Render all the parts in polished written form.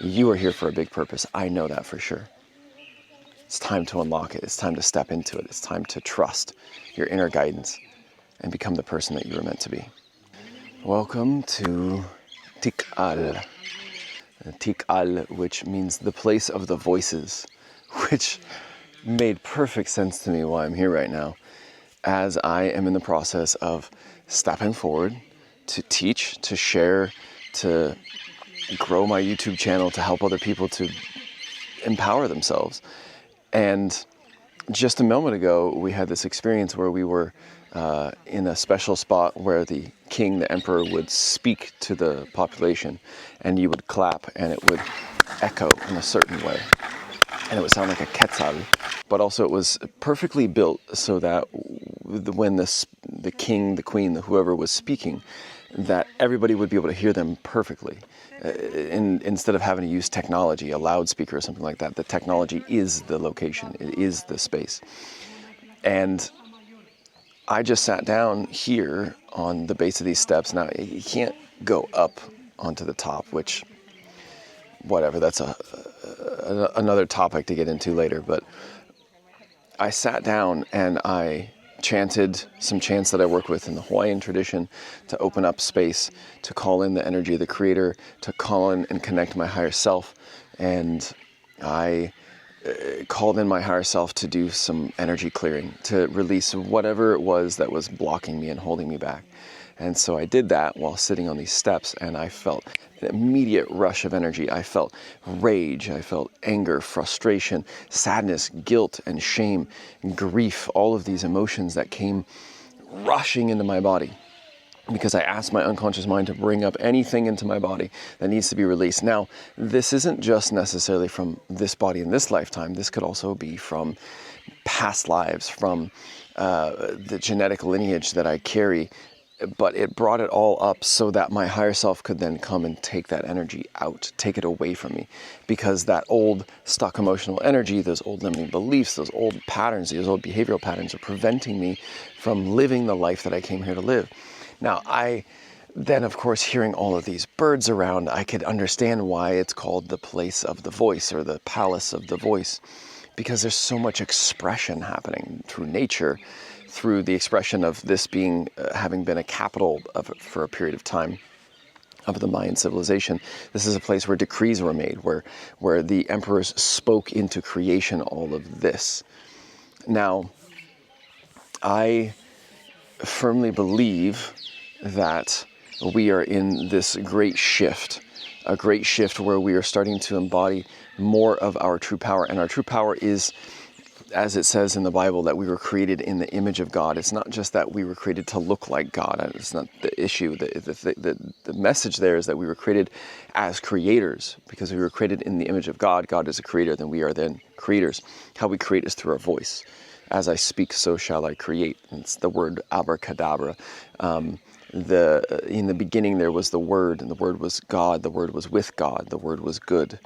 You are here for a big purpose. I know that for sure. It's time to unlock it. It's time to step into it. It's time to trust your inner guidance and become the person that you were meant to be. Welcome to Tikal. Tikal, which means the place of the voices, which made perfect sense to me why I'm here right now, as I am in the process of stepping forward to teach, to share, to grow my YouTube channel, to help other people to empower themselves. And just a moment ago, we had this experience where we were in a special spot where the king, the emperor, would speak to the population, and you would clap and it would echo in a certain way. And it would sound like a quetzal, but also it was perfectly built so that when the king, the queen, whoever was speaking, that everybody would be able to hear them perfectly. Instead of having to use technology, a loudspeaker or something like that, the technology is the location, it is the space. And I just sat down here on the base of these steps. Now, you can't go up onto the top, which, whatever, that's another topic to get into later. But I sat down and I chanted some chants that I work with in the Hawaiian tradition to open up space, to call in the energy of the creator, to call in and connect my higher self. And I called in my higher self to do some energy clearing, to release whatever it was that was blocking me and holding me back. And so I did that while sitting on these steps, and I felt an immediate rush of energy. I felt rage, I felt anger, frustration, sadness, guilt, and shame, and grief, all of these emotions that came rushing into my body, because I asked my unconscious mind to bring up anything into my body that needs to be released. Now, this isn't just necessarily from this body in this lifetime. This could also be from past lives, from the genetic lineage that I carry. But it brought it all up so that my higher self could then come and take that energy out, take it away from me. Because that old stuck emotional energy, those old limiting beliefs, those old patterns, those old behavioral patterns are preventing me from living the life that I came here to live. Now, then, of course, hearing all of these birds around, I could understand why it's called the place of the voice, or the palace of the voice, because there's so much expression happening through nature, through the expression of this being, having been a capital for a period of time of the Mayan civilization. This is a place where decrees were made, where the emperors spoke into creation all of this. Now, I firmly believe that we are in this great shift, a great shift where we are starting to embody more of our true power. And our true power is, as it says in the Bible, that we were created in the image of God. It's not just that we were created to look like God. It's not the issue. The message there is that we were created as creators, because we were created in the image of God. God is a creator, then we are then creators. How we create is through our voice. As I speak, so shall I create. It's the word abracadabra. In the beginning there was the Word, and the Word was God. The Word was with God. The Word was good.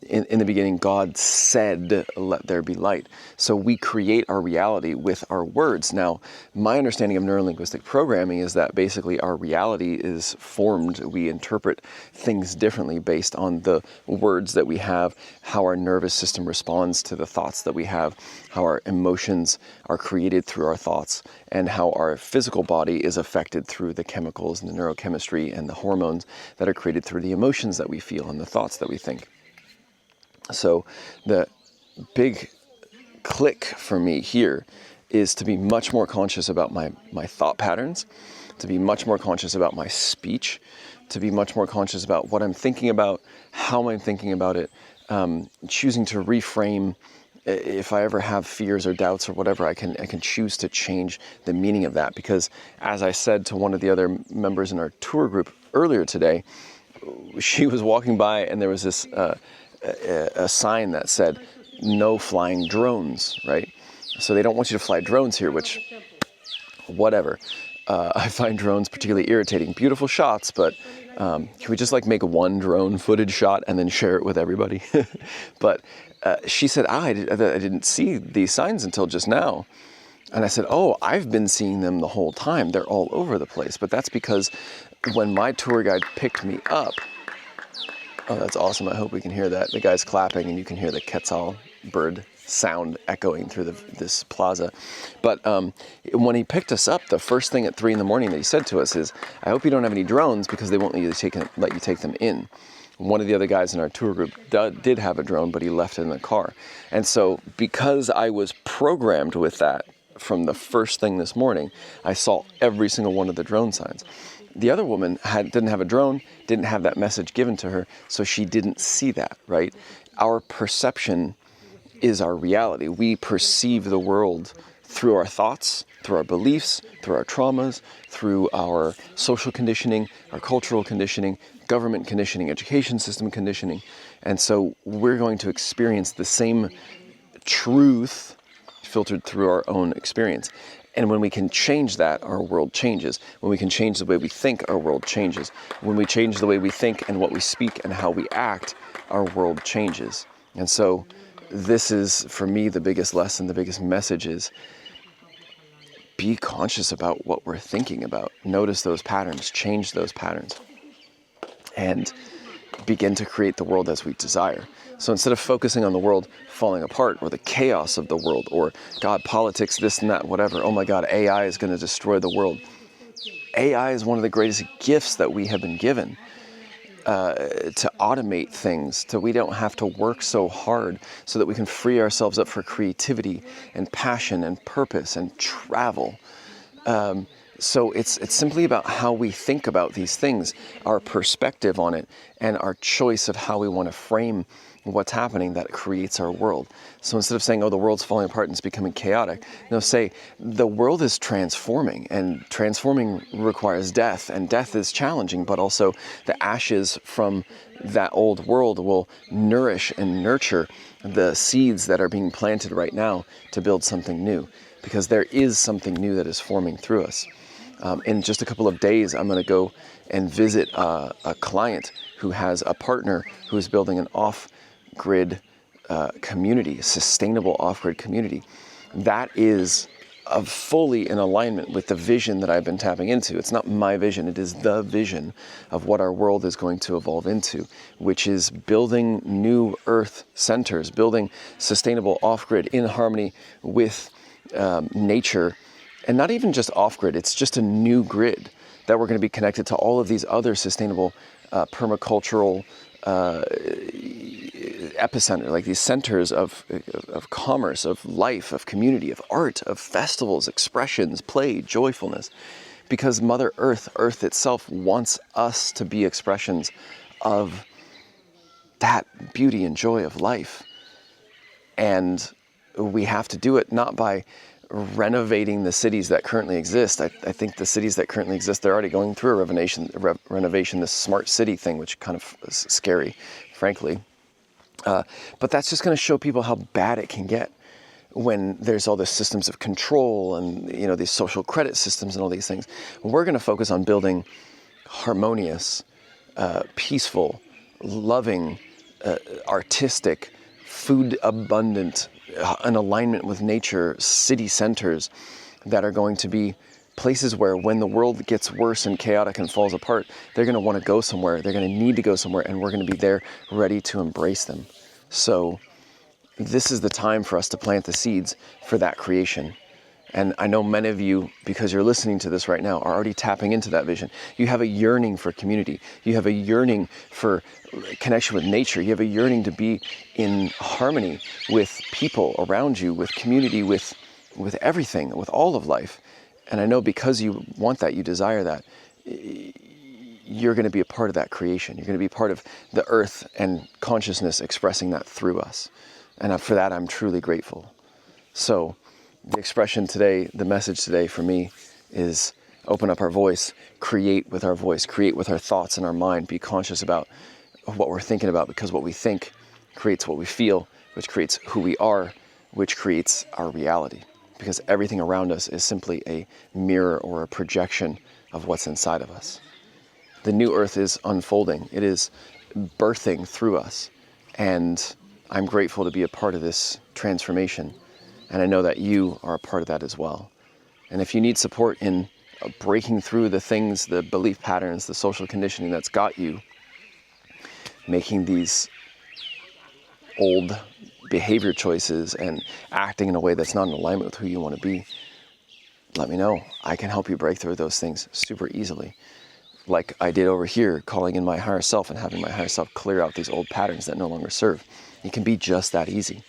In the beginning, God said, let there be light. So we create our reality with our words. Now, my understanding of neurolinguistic programming is that basically our reality is formed. We interpret things differently based on the words that we have, how our nervous system responds to the thoughts that we have, how our emotions are created through our thoughts, and how our physical body is affected through the chemicals and the neurochemistry and the hormones that are created through the emotions that we feel and the thoughts that we think. So the big click for me here is to be much more conscious about my thought patterns, to be much more conscious about my speech, to be much more conscious about what I'm thinking about, how I'm thinking about it, choosing to reframe. If I ever have fears or doubts or whatever, I can choose to change the meaning of that. Because as I said to one of the other members in our tour group earlier today, she was walking by and there was this a sign that said, no flying drones, right? So they don't want you to fly drones here, which, whatever. I find drones particularly irritating. Beautiful shots, but can we just make one drone footage shot and then share it with everybody? But she said, I didn't see these signs until just now. And I said, oh, I've been seeing them the whole time. They're all over the place. But that's because when my tour guide picked me up, Oh, that's awesome. I hope we can hear that. The guy's clapping and you can hear the quetzal bird sound echoing through this plaza. But when he picked us up, the first thing at 3 a.m. that he said to us is, I hope you don't have any drones because they won't let you take them in. One of the other guys in our tour group did have a drone, but he left it in the car. And so because I was programmed with that from the first thing this morning, I saw every single one of the drone signs. The other woman didn't have a drone, didn't have that message given to her, so she didn't see that, right? Our perception is our reality. We perceive the world through our thoughts, through our beliefs, through our traumas, through our social conditioning, our cultural conditioning, government conditioning, education system conditioning. And so we're going to experience the same truth filtered through our own experience. And when we can change that, our world changes. When we can change the way we think, our world changes. When we change the way we think and what we speak and how we act, our world changes. And so this is, for me, the biggest lesson, the biggest message is be conscious about what we're thinking about. Notice those patterns, change those patterns, and begin to create the world as we desire. So instead of focusing on the world falling apart or the chaos of the world or God, politics, this and that, whatever, oh my God, AI is going to destroy the world. AI is one of the greatest gifts that we have been given to automate things so we don't have to work so hard, so that we can free ourselves up for creativity and passion and purpose and travel. So it's simply about how we think about these things, our perspective on it, and our choice of how we want to frame what's happening that creates our world. So instead of saying, oh, the world's falling apart and it's becoming chaotic, say, the world is transforming, and transforming requires death, and death is challenging, but also the ashes from that old world will nourish and nurture the seeds that are being planted right now to build something new, because there is something new that is forming through us. In just a couple of days, I'm going to go and visit a client who has a partner who is building an off-grid community, a sustainable off-grid community. That is fully in alignment with the vision that I've been tapping into. It's not my vision, it is the vision of what our world is going to evolve into, which is building new earth centers, building sustainable off-grid in harmony with nature. And not even just off-grid, it's just a new grid that we're going to be connected to all of these other sustainable permacultural epicenter, like these centers of commerce, of life, of community, of art, of festivals, expressions, play, joyfulness. Because Mother Earth, Earth itself, wants us to be expressions of that beauty and joy of life. And we have to do it not by renovating the cities that currently exist. I think the cities that currently exist, they're already going through a renovation, this smart city thing, which kind of is scary, frankly. But that's just going to show people how bad it can get when there's all the systems of control and, these social credit systems and all these things. We're going to focus on building harmonious, peaceful, loving, artistic, food abundant, in alignment with nature, city centers that are going to be places where when the world gets worse and chaotic and falls apart, they're going to want to go somewhere. They're going to need to go somewhere, and we're going to be there ready to embrace them. So this is the time for us to plant the seeds for that creation. And I know many of you, because you're listening to this right now, are already tapping into that vision. You have a yearning for community. You have a yearning for connection with nature. You have a yearning to be in harmony with people around you, with community, with everything, with all of life. And I know because you want that, you desire that, you're going to be a part of that creation. You're going to be part of the earth and consciousness expressing that through us. And for that, I'm truly grateful. So the expression today, the message today for me is open up our voice, create with our voice, create with our thoughts and our mind, be conscious about what we're thinking about, because what we think creates what we feel, which creates who we are, which creates our reality. Because everything around us is simply a mirror or a projection of what's inside of us. The new earth is unfolding. It is birthing through us. And I'm grateful to be a part of this transformation. And I know that you are a part of that as well. And if you need support in breaking through the things, the belief patterns, the social conditioning that's got you making these old behavior choices and acting in a way that's not in alignment with who you want to be, let me know. I can help you break through those things super easily. Like I did over here, calling in my higher self and having my higher self clear out these old patterns that no longer serve. It can be just that easy.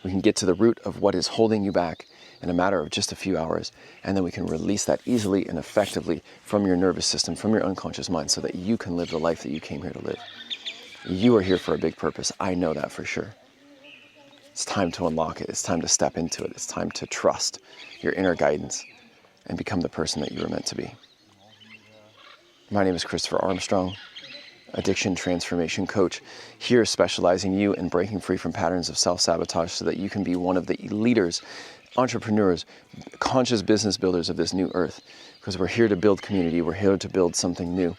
We can get to the root of what is holding you back in a matter of just a few hours, and then we can release that easily and effectively from your nervous system, from your unconscious mind, so that you can live the life that you came here to live. You are here for a big purpose. I know that for sure. It's time to unlock it. It's time to step into it. It's time to trust your inner guidance and become the person that you were meant to be. My name is Christopher Armstrong, addiction transformation coach, here specializing you in breaking free from patterns of self-sabotage so that you can be one of the leaders, entrepreneurs, conscious business builders of this new earth. Because we're here to build community. We're here to build something new.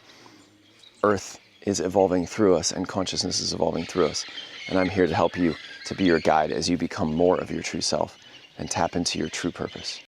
Earth is evolving through us and consciousness is evolving through us. And I'm here to help you to be your guide as you become more of your true self and tap into your true purpose.